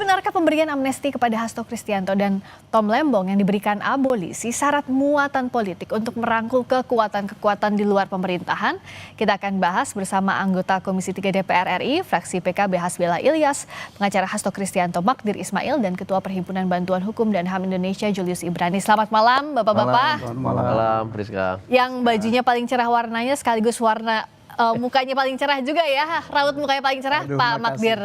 benarkah pemberian amnesti kepada Hasto Kristianto dan Tom Lembong yang diberikan abolisi syarat muatan politik untuk merangkul kekuatan-kekuatan di luar pemerintahan? Kita akan bahas bersama anggota Komisi 3 DPR RI, fraksi PKB Hasbela Ilyas, pengacara Hasto Kristianto Magdir Ismail, dan Ketua Perhimpunan Bantuan Hukum dan HAM Indonesia Julius Ibrani. Selamat malam Bapak-Bapak. Malam, Priska. Yang bajunya paling cerah warnanya sekaligus warna mukanya paling cerah juga ya, raut mukanya paling cerah. Aduh, Pak Magdir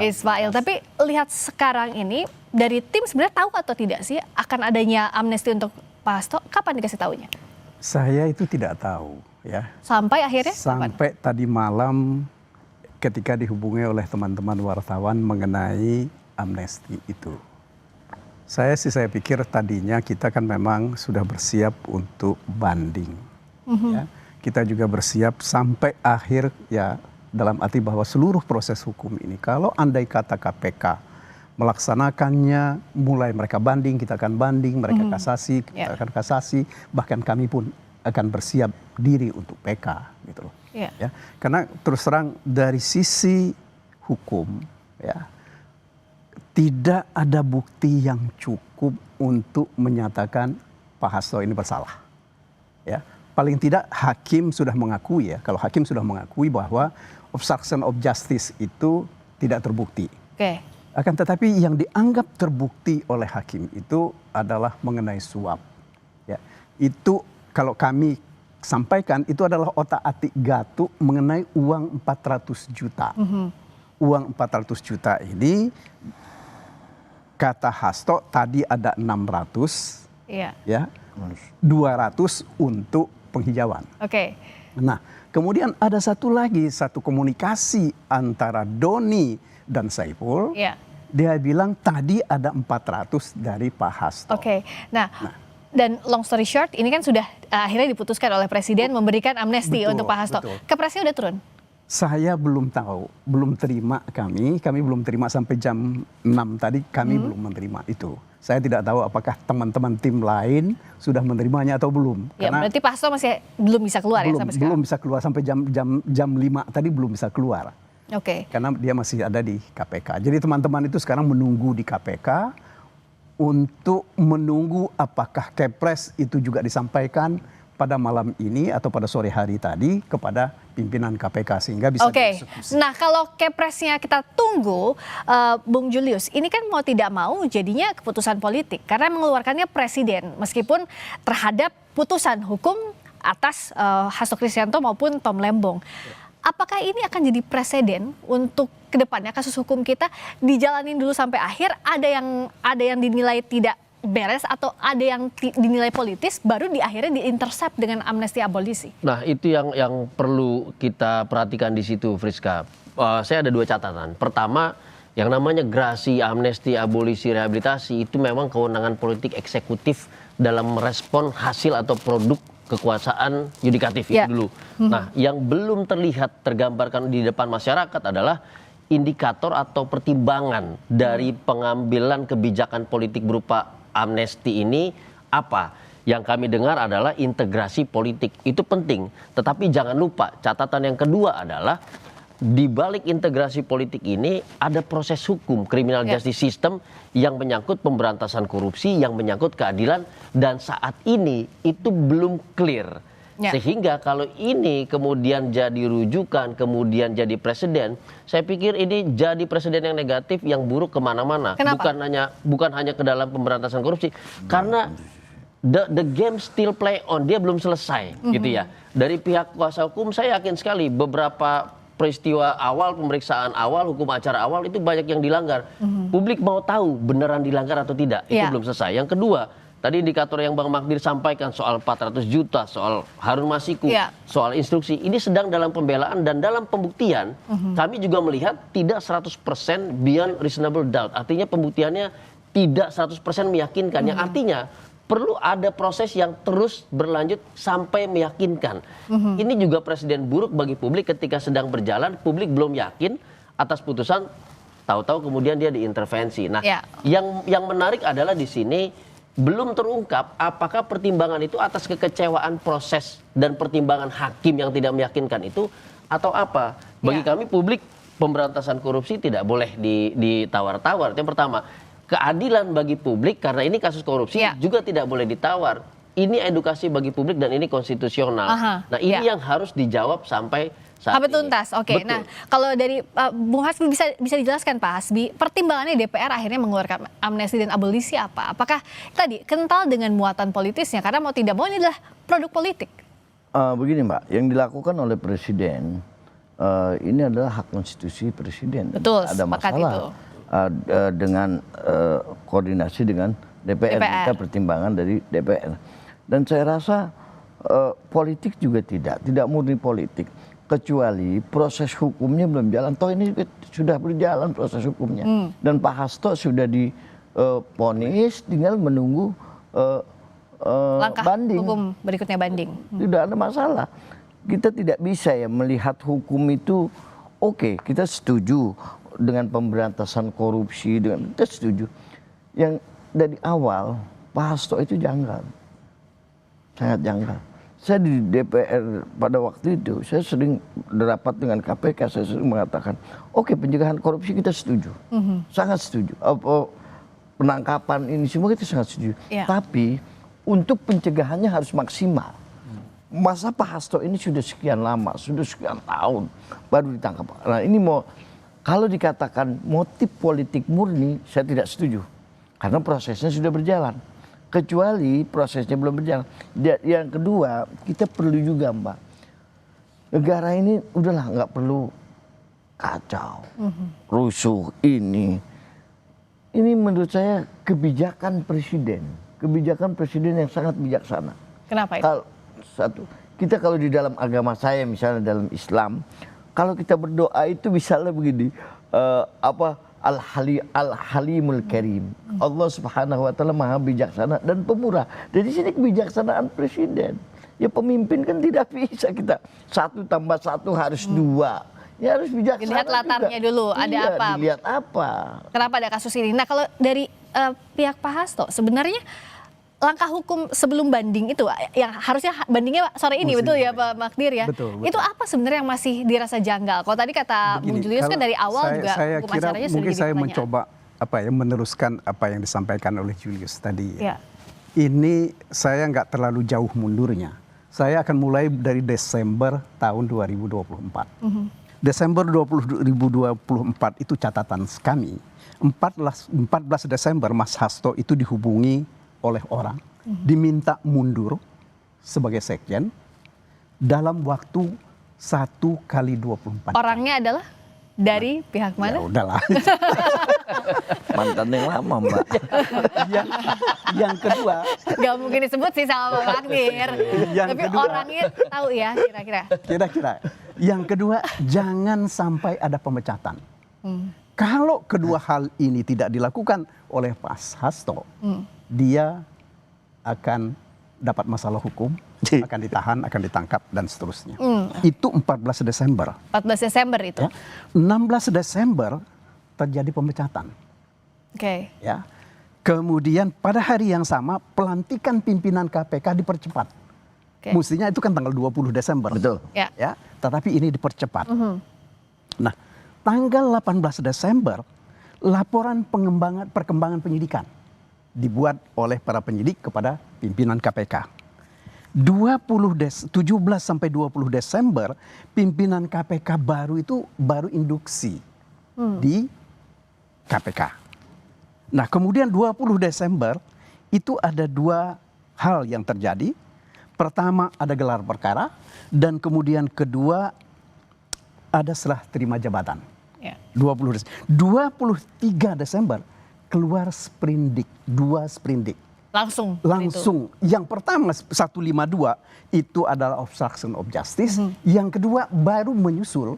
Ismail. Tapi lihat sekarang ini dari tim sebenarnya tahu atau tidak sih akan adanya amnesti untuk Pak Hasto? Kapan dikasih tahunya? Saya itu tidak tahu ya. Sampai akhirnya? Sampai kapan? Tadi malam ketika dihubungi oleh teman-teman wartawan mengenai amnesti itu. Saya pikir tadinya kita kan memang sudah bersiap untuk banding. Ya. Kita juga bersiap sampai akhir ya, dalam arti bahwa seluruh proses hukum ini kalau andai kata KPK melaksanakannya, mulai mereka banding, kita akan banding, mereka kasasi, kita akan kasasi, bahkan kami pun akan bersiap diri untuk PK gitu loh. Ya, karena terus terang dari sisi hukum ya, tidak ada bukti yang cukup untuk menyatakan Pak Hasto ini bersalah. Ya. Paling tidak hakim sudah mengakui ya, kalau hakim sudah mengakui bahwa obstruction of justice itu tidak terbukti. Akan tetapi yang dianggap terbukti oleh hakim itu adalah mengenai suap. Ya, itu kalau kami sampaikan itu adalah otak-atik Gatuk mengenai uang 400 juta. Uang 400 juta ini kata Hasto tadi ada 600, ya, 200 untuk penghijauan. Nah, kemudian ada satu komunikasi antara Doni dan Saiful. Dia bilang tadi ada 400 dari Pak Hasto. Nah, dan long story short, ini kan sudah akhirnya diputuskan oleh Presiden memberikan amnesti untuk Pak Hasto. Kepresnya udah turun? Saya belum tahu, belum terima kami belum terima sampai jam 6 tadi, kami belum menerima itu. Saya tidak tahu apakah teman-teman tim lain sudah menerimanya atau belum. Ya, berarti Pak Hasto masih belum bisa keluar ya sampai sekarang? Belum bisa keluar, sampai jam 5 tadi belum bisa keluar. Karena dia masih ada di KPK. Jadi teman-teman itu sekarang menunggu di KPK untuk menunggu apakah Kepres itu juga disampaikan pada malam ini atau pada sore hari tadi kepada pimpinan KPK sehingga bisa dieksekusi. Nah, kalau Kepresnya kita tunggu, Bung Julius, ini kan mau tidak mau jadinya keputusan politik karena mengeluarkannya Presiden meskipun terhadap putusan hukum atas Hasto Kristianto maupun Tom Lembong. Apakah ini akan jadi presiden untuk kedepannya kasus hukum kita dijalanin dulu sampai akhir? Ada yang dinilai tidak beres atau ada yang dinilai politis baru di akhirnya diintercept dengan amnesti abolisi? Nah, itu yang perlu kita perhatikan di situ, Friska. Saya ada 2 catatan. Pertama, yang namanya grasi, amnesti, abolisi, rehabilitasi itu memang kewenangan politik eksekutif dalam merespon hasil atau produk kekuasaan yudikatif itu dulu. Nah, yang belum terlihat tergambarkan di depan masyarakat adalah indikator atau pertimbangan dari pengambilan kebijakan politik berupa amnesti ini apa? Yang kami dengar adalah integrasi politik. Itu penting, tetapi jangan lupa catatan yang kedua adalah di balik integrasi politik ini ada proses hukum, criminal justice system yang menyangkut pemberantasan korupsi, yang menyangkut keadilan, dan saat ini itu belum clear. Sehingga kalau ini kemudian jadi rujukan, kemudian jadi presiden, saya pikir ini jadi presiden yang negatif, yang buruk kemana-mana. Bukan hanya ke dalam pemberantasan korupsi, karena the game still play on, dia belum selesai, gitu ya. Dari pihak kuasa hukum saya yakin sekali beberapa peristiwa awal, pemeriksaan awal, hukum acara awal itu banyak yang dilanggar. Publik mau tahu beneran dilanggar atau tidak, itu belum selesai. Yang kedua, tadi indikator yang Bang Magdir sampaikan soal 400 juta, soal Harun Masiku, soal instruksi, ini sedang dalam pembelaan dan dalam pembuktian. Kami juga melihat tidak 100% beyond reasonable doubt. Artinya pembuktiannya tidak 100% meyakinkan. Yang artinya perlu ada proses yang terus berlanjut sampai meyakinkan. Ini juga presiden buruk bagi publik ketika sedang berjalan, publik belum yakin atas putusan, tahu-tahu kemudian dia diintervensi. Nah, yang menarik adalah di sini belum terungkap apakah pertimbangan itu atas kekecewaan proses dan pertimbangan hakim yang tidak meyakinkan itu atau apa. Bagi kami publik pemberantasan korupsi tidak boleh ditawar-tawar. Itu yang pertama. Keadilan bagi publik karena ini kasus korupsi juga tidak boleh ditawar. Ini edukasi bagi publik dan ini konstitusional. Nah ini yang harus dijawab sampai saat Sampai ini. tuntas. Oke. Betul. Nah, kalau dari Bung Hasbi bisa dijelaskan Pak Hasbi, pertimbangannya DPR akhirnya mengeluarkan amnesti dan abolisi apa? Apakah tadi kental dengan muatan politisnya karena mau tidak mau ini adalah produk politik? Begini Mbak, yang dilakukan oleh Presiden ini adalah hak konstitusi Presiden. Betul, Ada sepakat masalah itu. dengan koordinasi dengan DPR. Kita pertimbangan dari DPR. Dan saya rasa politik juga tidak murni politik. Kecuali proses hukumnya belum jalan. Toh ini sudah berjalan proses hukumnya. Dan Pak Hasto sudah divonis, tinggal menunggu Langkah banding. hukum berikutnya banding. Tidak ada masalah. Kita tidak bisa ya melihat hukum itu, oke, kita setuju dengan pemberantasan korupsi, kita setuju. Yang dari awal Pak Hasto itu janggal. Sangat janggal. Saya di DPR pada waktu itu, saya sering berapat dengan KPK, saya sering mengatakan, oke, pencegahan korupsi kita setuju. Sangat setuju. Penangkapan ini semua kita sangat setuju. Tapi untuk pencegahannya harus maksimal. Masa Pak Hasto ini sudah sekian lama, sudah sekian tahun baru ditangkap. Nah ini kalau dikatakan motif politik murni, saya tidak setuju. Karena prosesnya sudah berjalan. Kecuali prosesnya belum berjalan. Yang kedua, kita perlu juga Mbak, negara ini udahlah nggak perlu kacau, rusuh ini. Ini menurut saya kebijakan presiden yang sangat bijaksana. Kenapa itu? Kita kalau di dalam agama saya, misalnya dalam Islam, kalau kita berdoa itu misalnya begini, Al-Halimul Karim. Allah Subhanahu wa taala Maha bijaksana dan pemurah. Dari sini kebijaksanaan presiden. Ya pemimpin kan tidak bisa kita 1 tambah 1 harus 2. Ya harus bijaksana. Dilihat latarnya juga dulu, ada apa? Dilihat apa. Kenapa ada kasus ini? Nah, kalau dari pihak Pak Hasto sebenarnya langkah hukum sebelum banding itu yang harusnya bandingnya sore ini betul ya Pak Magdir ya. Betul. Itu apa sebenarnya yang masih dirasa janggal? Kalau tadi kata Bung Julius kan dari awal juga hukum acaranya sering mungkin saya dipertanyakan. mencoba meneruskan apa yang disampaikan oleh Julius tadi. Ya. Ini saya nggak terlalu jauh mundurnya. Saya akan mulai dari Desember tahun 2024. Desember 2024 itu catatan kami. 14 Desember Mas Hasto itu dihubungi oleh orang, diminta mundur sebagai sekjen dalam waktu 1x24 jam. Orangnya adalah dari pihak mana? Ya udahlah. Mantan yang lama Mbak. yang kedua, Gak mungkin disebut sih sama Pak Magdir. Yang Tapi kedua. orangnya tahu ya kira-kira. Yang kedua, jangan sampai ada pemecatan. Kalau kedua hal ini tidak dilakukan oleh Pak Hasto, dia akan dapat masalah hukum, akan ditahan, akan ditangkap, dan seterusnya. Itu 14 Desember. 14 Desember itu. Ya. 16 Desember terjadi pemecatan. Oke. Ya. Kemudian pada hari yang sama, pelantikan pimpinan KPK dipercepat. Oke. Mestinya itu kan tanggal 20 Desember. Betul. Ya. Ya, tetapi ini dipercepat. Nah, tanggal 18 Desember, laporan perkembangan penyidikan dibuat oleh para penyidik kepada pimpinan KPK. 17 sampai 20 Desember, pimpinan KPK baru induksi di KPK. Nah, kemudian 20 Desember itu ada 2 hal yang terjadi. Pertama ada gelar perkara, dan kemudian kedua ada serah terima jabatan. Ya. 23 Desember keluar sprindik, 2 sprindik. Langsung. Yang pertama 152 itu adalah obstruction of justice. Yang kedua baru menyusul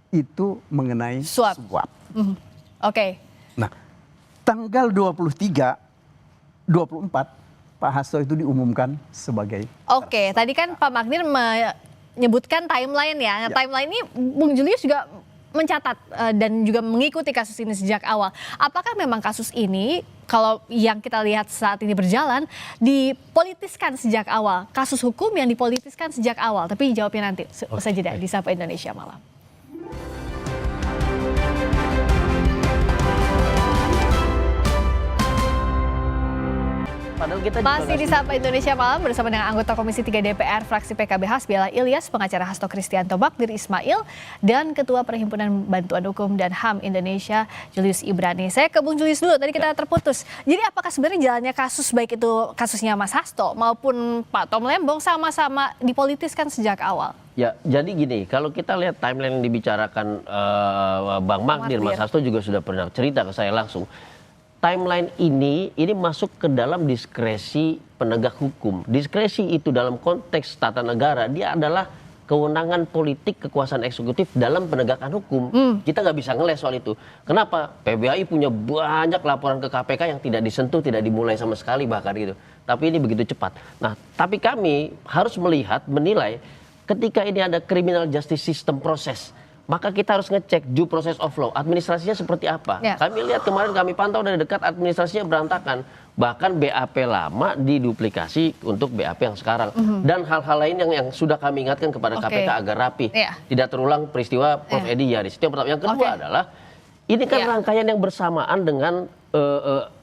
itu mengenai Suap. Oke. Nah, tanggal 23, 24 Pak Hasto itu diumumkan sebagai Oke, tadi kan Pak Magdir menyebutkan timeline ya. Nah, timeline ini Bung Julius juga mencatat dan juga mengikuti kasus ini sejak awal. Apakah memang kasus ini, kalau yang kita lihat saat ini berjalan, dipolitiskan sejak awal? Kasus hukum yang dipolitiskan sejak awal. Tapi jawabnya nanti usai jeda di Sapa Indonesia Malam. Padahal kita juga Masih di Sapa Indonesia Malam bersama dengan anggota Komisi 3 DPR fraksi PKB Hasbiala Ilyas, pengacara Hasto Kristianto Magdir Ismail, dan Ketua Perhimpunan Bantuan Hukum dan HAM Indonesia Julius Ibrani. Saya ke Bung Julius dulu, tadi kita terputus. Jadi apakah sebenarnya jalannya kasus baik itu kasusnya Mas Hasto maupun Pak Tom Lembong sama-sama dipolitiskan sejak awal? Ya, jadi gini, kalau kita lihat timeline yang dibicarakan Bang Magdir, Mas Hasto juga sudah pernah cerita ke saya langsung. Timeline ini masuk ke dalam diskresi penegak hukum. Diskresi itu dalam konteks tata negara, dia adalah kewenangan politik kekuasaan eksekutif dalam penegakan hukum. Kita nggak bisa ngeles soal itu. Kenapa? PBAI punya banyak laporan ke KPK yang tidak disentuh, tidak dimulai sama sekali bahkan gitu. Tapi ini begitu cepat. Nah, tapi kami harus melihat, menilai ketika ini ada criminal justice system proses, maka kita harus ngecek due process of law, administrasinya seperti apa. Ya. Kami lihat kemarin, kami pantau dari dekat, administrasinya berantakan. Bahkan BAP lama diduplikasi untuk BAP yang sekarang. Dan hal-hal lain yang sudah kami ingatkan kepada KPK agar rapi. Ya. Tidak terulang peristiwa Prof. Edi Yaris. Itu yang pertama. Yang kedua adalah, ini kan rangkaian yang bersamaan dengan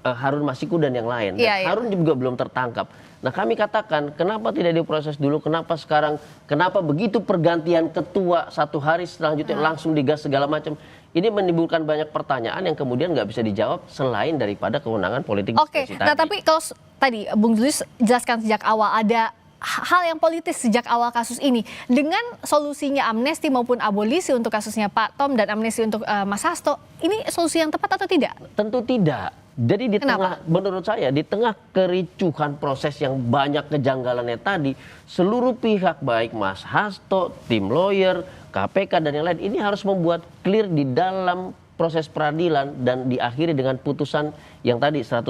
Harun Masiku dan yang lain. Dan Harun juga belum tertangkap. Nah, kami katakan kenapa tidak diproses dulu, kenapa sekarang, kenapa begitu pergantian ketua satu hari selanjutnya langsung digas segala macam. Ini menimbulkan banyak pertanyaan yang kemudian nggak bisa dijawab selain daripada kewenangan politik. Oke, nah tapi kalau tadi Bung Julius jelaskan sejak awal ada hal yang politis sejak awal kasus ini. Dengan solusinya amnesti maupun abolisi untuk kasusnya Pak Tom dan amnesti untuk Mas Hasto, ini solusi yang tepat atau tidak? Tentu tidak. Jadi di Kenapa? tengah, menurut saya, di tengah kericuhan proses yang banyak kejanggalannya tadi, seluruh pihak baik Mas Hasto, tim lawyer, KPK dan yang lain, ini harus membuat clear di dalam proses peradilan dan diakhiri dengan putusan yang tadi 100%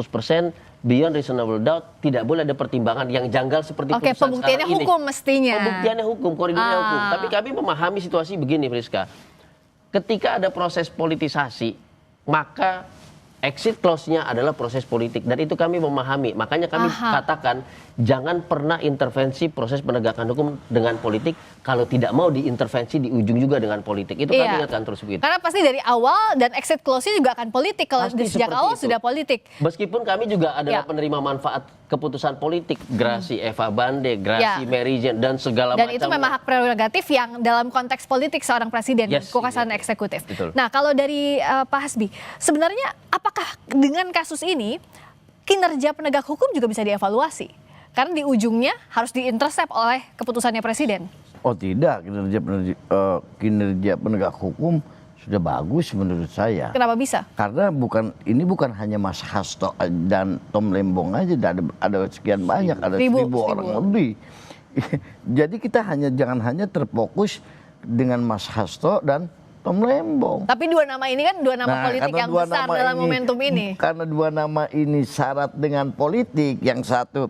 beyond reasonable doubt, tidak boleh ada pertimbangan yang janggal seperti putusan sekarang ini. Pembuktiannya hukum mestinya. Pembuktiannya hukum, koridornya hukum. Tapi kami memahami situasi begini, Friska. Ketika ada proses politisasi, maka exit clause-nya adalah proses politik, dan itu kami memahami. Makanya kami katakan jangan pernah intervensi proses penegakan hukum dengan politik, kalau tidak mau diintervensi di ujung juga dengan politik. Itu kami ingatkan terus begitu. Karena pasti dari awal dan exit clause-nya juga akan politik kalau Pasti sejak seperti awal itu. sudah politik. Meskipun kami juga adalah penerima manfaat keputusan politik, Grasi Eva Bande, Grasi Mary Jane dan segala macam. Dan itu memang hak prerogatif yang dalam konteks politik seorang presiden, kekuasaan eksekutif. Betul. Nah, kalau dari Pak Hasbi, sebenarnya apakah dengan kasus ini kinerja penegak hukum juga bisa dievaluasi? Karena di ujungnya harus diintersep oleh keputusannya presiden. Oh tidak, kinerja penegak hukum sudah bagus menurut saya. Kenapa bisa? Karena ini bukan hanya Mas Hasto dan Tom Lembong aja, ada sekian banyak, ada 1000 orang lebih. Jadi kita jangan hanya terfokus dengan Mas Hasto dan Tom Lembong. Tapi dua nama ini kan dua nama politik yang besar dalam momentum ini. Karena dua nama ini syarat dengan politik, yang satu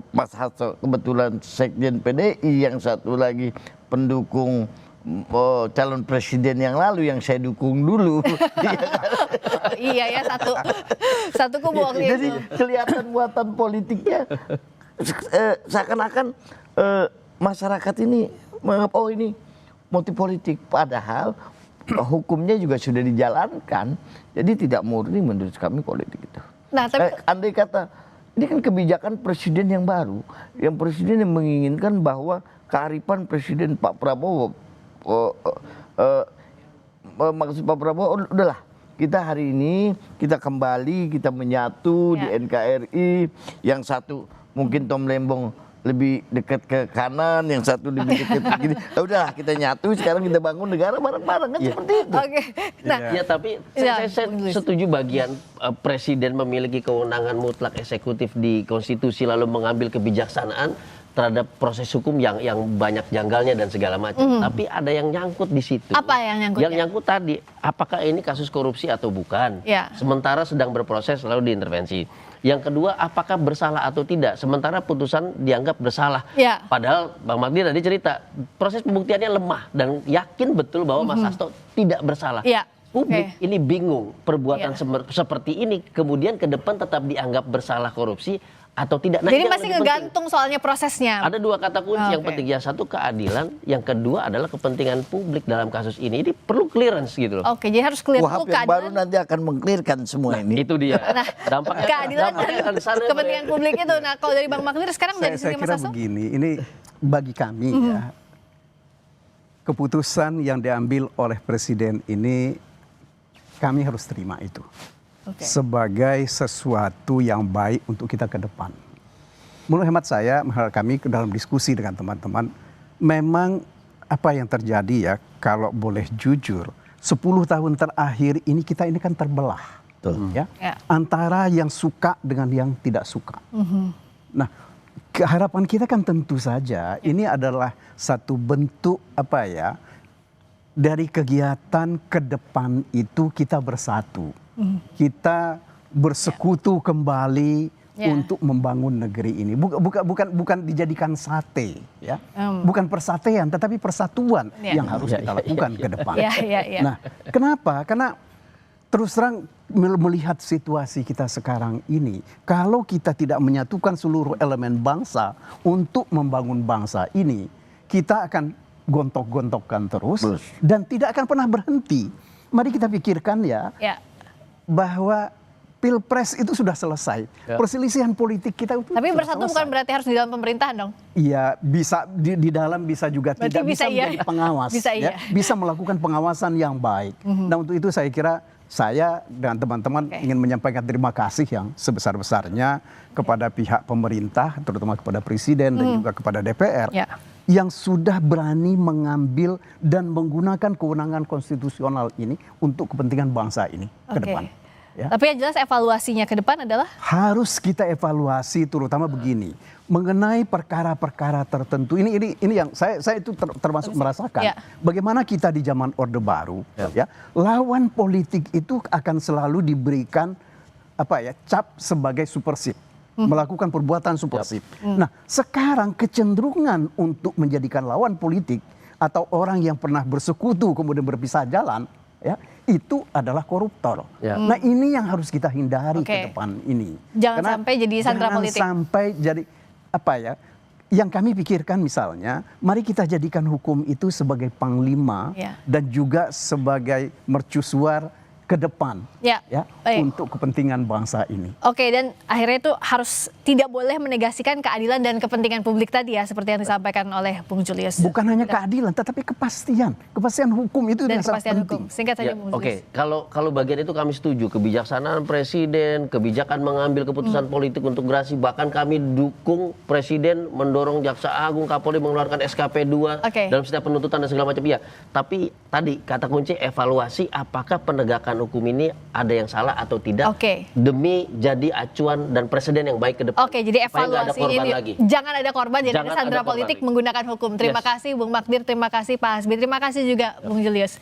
Mas Hasto kebetulan sekjen PDI, yang satu lagi pendukung calon presiden yang lalu yang saya dukung dulu. Iya ya, satu kubu waktu itu. Jadi kelihatan muatan politiknya seakan-akan masyarakat ini menganggap oh ini motif politik, padahal hukumnya juga sudah dijalankan, jadi tidak murni menurut kami politik itu. Nah, tapi andai kata ini kan kebijakan presiden yang baru, yang presiden yang menginginkan bahwa kearifan presiden Pak Prabowo, maksud Pak Prabowo, udahlah kita hari ini kita kembali, kita menyatu di NKRI, yang satu mungkin Tom Lembong lebih dekat ke kanan, yang satu lebih dekat ke kiri. Udahlah kita nyatu, sekarang kita bangun negara bareng-bareng kan seperti itu. Oke. Nah, ya tapi saya setuju bagian presiden memiliki kewenangan mutlak eksekutif di konstitusi lalu mengambil kebijaksanaan terhadap proses hukum yang banyak janggalnya dan segala macam. Tapi ada yang nyangkut di situ. Apa yang nyangkut? Yang nyangkut tadi, apakah ini kasus korupsi atau bukan? Ya. Sementara sedang berproses lalu diintervensi. Yang kedua, apakah bersalah atau tidak? Sementara putusan dianggap bersalah. Ya. Padahal Bang Magdir tadi cerita, proses pembuktiannya lemah dan yakin betul bahwa Mas Hasto tidak bersalah. Ya. Publik ini bingung, perbuatan seperti ini kemudian ke depan tetap dianggap bersalah korupsi atau tidak. Nah, Jadi ini yang masih lebih penting. ngegantung soalnya prosesnya. Ada dua kata kunci yang Oke. penting. Yang satu keadilan, yang kedua adalah kepentingan publik dalam kasus ini. Ini perlu clearance gitu loh. Oke, jadi harus clear Kuhap dulu yang baru keadilan. nanti akan mengklirkan semua ini. Itu dia. Dampaknya Keadilan dampaknya dan akan kesana, kepentingan publik itu. Nah, kalau dari Bang Magdir sekarang dari Saya sini Mas kira Hasto? begini, ini bagi kami ya, keputusan yang diambil oleh Presiden ini kami harus terima itu. Oke. Sebagai sesuatu yang baik untuk kita ke depan. Menurut hemat saya, menurut kami dalam diskusi dengan teman-teman, memang apa yang terjadi ya, kalau boleh jujur, 10 tahun terakhir ini kita ini kan terbelah. Ya, Ya. antara yang suka dengan yang tidak suka. Nah, harapan kita kan tentu saja ini adalah satu bentuk apa ya, dari kegiatan ke depan itu kita bersatu. Kita bersekutu kembali Ya. untuk membangun negeri ini. Bukan dijadikan sate, ya. Bukan persatean, tetapi persatuan Ya. yang harus kita lakukan ke depan. Ya. Nah, kenapa? Karena terus terang melihat situasi kita sekarang ini, kalau kita tidak menyatukan seluruh elemen bangsa untuk membangun bangsa ini, kita akan gontok-gontokkan terus dan tidak akan pernah berhenti. Mari kita pikirkan ya, Ya. bahwa Pilpres itu sudah selesai. Perselisihan politik kita itu Tapi sudah bersatu selesai. bukan berarti harus di dalam pemerintahan dong. Iya, bisa di dalam, bisa juga Berarti tidak, bisa bisa iya. menjadi pengawas, Bisa ya. iya. Bisa melakukan pengawasan yang baik. Nah, untuk itu saya kira saya dan teman-teman Oke. ingin menyampaikan terima kasih yang sebesar-besarnya kepada pihak pemerintah, terutama kepada Presiden dan juga kepada DPR, Ya. yang sudah berani mengambil dan menggunakan kewenangan konstitusional ini untuk kepentingan bangsa ini ke Oke. depan. Ya. Tapi yang jelas evaluasinya ke depan adalah Harus kita evaluasi terutama begini mengenai perkara-perkara tertentu. Ini yang saya itu termasuk merasakan Ya. bagaimana kita di zaman Orde Baru ya, lawan politik itu akan selalu diberikan apa ya, cap sebagai supersip. Melakukan perbuatan supersip. Nah, sekarang kecenderungan untuk menjadikan lawan politik atau orang yang pernah bersekutu kemudian berpisah jalan ya, itu adalah koruptor. Ya. Nah, ini yang harus kita hindari Oke. ke depan ini. Jangan Karena sampai jadi sandera politik. Jangan sampai jadi apa ya? Yang kami pikirkan misalnya, mari kita jadikan hukum itu sebagai panglima Ya. dan juga sebagai mercusuar ke depan Ya. Baik. untuk kepentingan bangsa ini. Oke, dan akhirnya itu harus tidak boleh menegasikan keadilan dan kepentingan publik tadi ya, seperti yang disampaikan oleh Bung Julius. Bukan hanya keadilan, tetapi kepastian hukum itu Dan yang sangat kepastian penting. hukum. Singkat saja Ya, Bung Oke, Julius. kalau bagian itu kami setuju, kebijaksanaan presiden, kebijakan mengambil keputusan politik untuk gerasi, bahkan kami dukung presiden mendorong Jaksa Agung, Kapolri mengeluarkan SKP 2 Oke. dalam setiap penuntutan dan segala macam. Ya, tapi tadi kata kunci evaluasi, apakah penegakan hukum ini ada yang salah atau tidak Oke. demi jadi acuan dan presiden yang baik ke depan. Oke, jadi Supaya nggak ada evaluasi korban ini lagi. jangan ada korban, jadi Jangan ada ada sandera korban politik lagi. menggunakan hukum. Terima Yes. kasih Bung Magdir, terima kasih Pak Hasbi, terima kasih juga Bung Julius.